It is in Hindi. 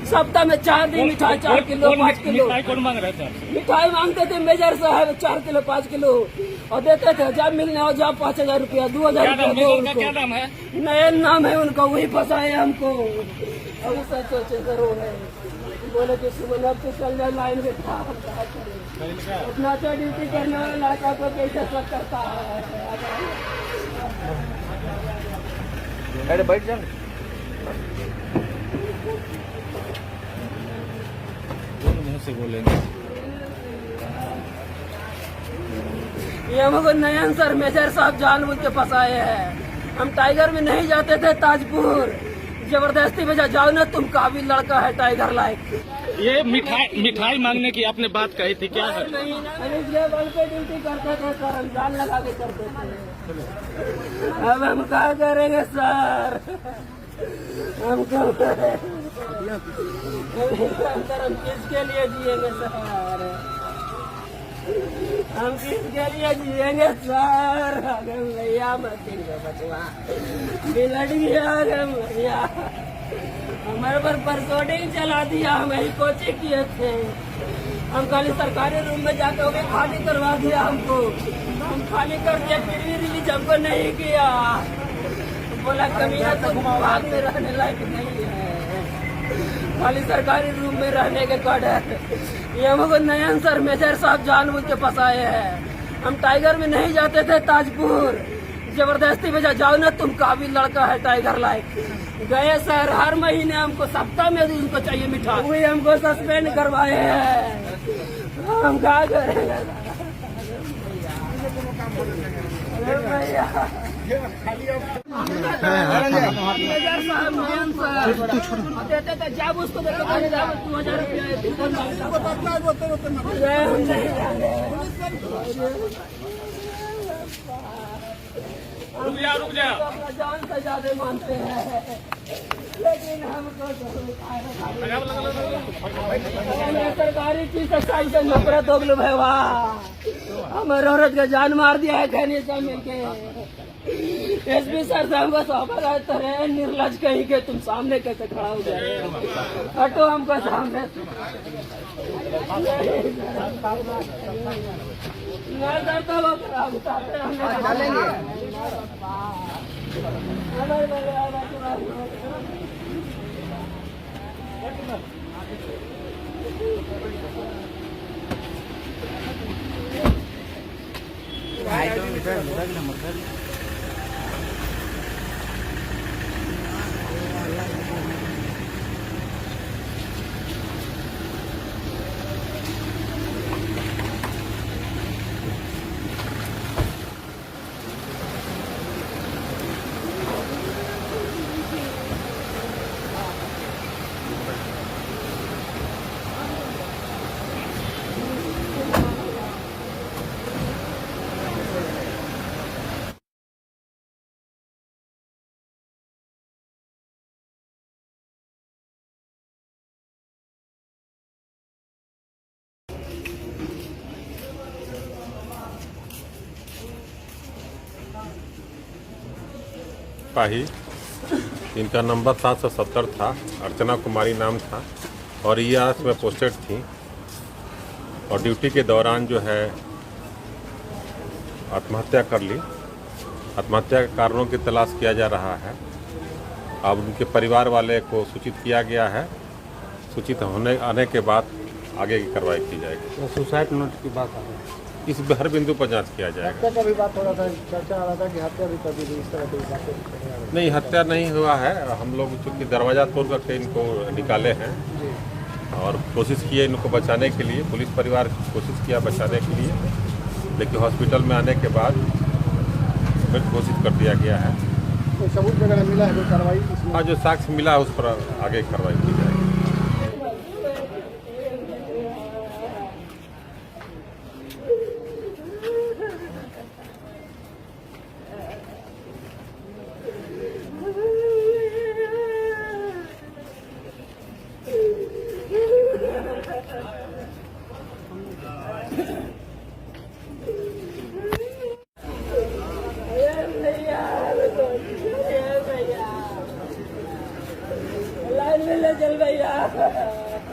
सप्ताह में 4 दिन मिठाई 4 किलो 5 किलो कौन मांग रहे थे? मिठाई मांगते थे मेजर साहब 4 किलो 5 किलो और देते थे जब मिलने और जब 5,000 रुपया 2,000 रुपया क्या नाम है? नया नाम है उनका, वही फंसाए हमको। अभी सच सोचे करो है बोले कि सुबह अब तो चल जाए लाइन में था अपना तो ड्यूटी करने वाला लड़का को कैसे सब करता है। अरे बैठ जा मुंह से बोलेंगे। ये हमको नयन सर मेजर साहब जानबूझ के फंसाए हैं। हम टाइगर में नहीं जाते थे ताजपुर, जबरदस्ती भेजा जाओ ना तुम काबिल लड़का है टाइगर लाइक। ये मिठाई मांगने की आपने बात कही थी, क्या है? बल पे ड्यूटी करते थे सर, हम जान लगा के करते थे। अब हम क्या करेंगे सर, हम क्या हम किसके लिए जिएंगे सर, हम किसके लिए जिएंगे सर। अगर भैया मत बचवा बिलट गया, अगर भैया हमारे पर परसोडिंग चला दिया, हम यही कोचिंग किए थे। हम खाली सरकारी रूम में जाकर भी खाली करवा दिया हमको, हम खाली करके फिर भी रिलीज हमको नहीं किया। बोला कमीना तो भाग में रहने लायक नहीं है, खाली सरकारी रूम में रहने के कड़ है। ये हमको नयन सर मेजर साहब जानबूझ के फंसाए हैं। हम टाइगर में नहीं जाते थे ताजपुर, जबरदस्ती भेजा जाओ ना तुम काबिल लड़का है टाइगर लाइक। गए सर, हर महीने हमको सप्ताह में उनको चाहिए मिठाई, वही हमको सस्पेंड करवाए हैं। हम क्या करेंगे भैया। मेजर साहब नयन सर देते थे, जब उसको देते थे 2,000 रुपया। रुक जा जान से ज्यादा मानते हैं, लेकिन हमको सरकारी चीज से नफरत हो गई भैया। हमारे औरत का जान मार दिया है कहने से मिलके। एसपी सर से हमको सौंपा रहता है, निर्लज कहीं के तुम सामने कैसे खड़ा हो जाए, हटो हमको सामने। पाही, इनका नंबर 770 था, अर्चना कुमारी नाम था और ERS में पोस्टेड थी और ड्यूटी के दौरान जो है आत्महत्या कर ली। आत्महत्या के कारणों की तलाश किया जा रहा है। अब उनके परिवार वाले को सूचित किया गया है, सूचित आने के बाद आगे की कार्रवाई की जाएगी। तो सुसाइड नोट की बात आ रही है, इस हर बिंदु पर जांच किया जाएगा। हत्या का भी बात हो रहा था, चर्चा आ रहा था कि हत्या भी कर दी गई, इस तरह की बातें नहीं, हत्या नहीं हुआ है। हम लोग चूँकि दरवाज़ा तोड़ करके इनको निकाले हैं और कोशिश किए इनको बचाने के लिए, पुलिस परिवार कोशिश किया बचाने के लिए, लेकिन हॉस्पिटल में आने के बाद फिर घोषित कर दिया गया है। तो सबूत वगैरह मिला है, कोई कार्रवाई? हाँ, जो साक्ष्य मिला है उस पर आगे कार्रवाई की जाएगी। में ले चल भैया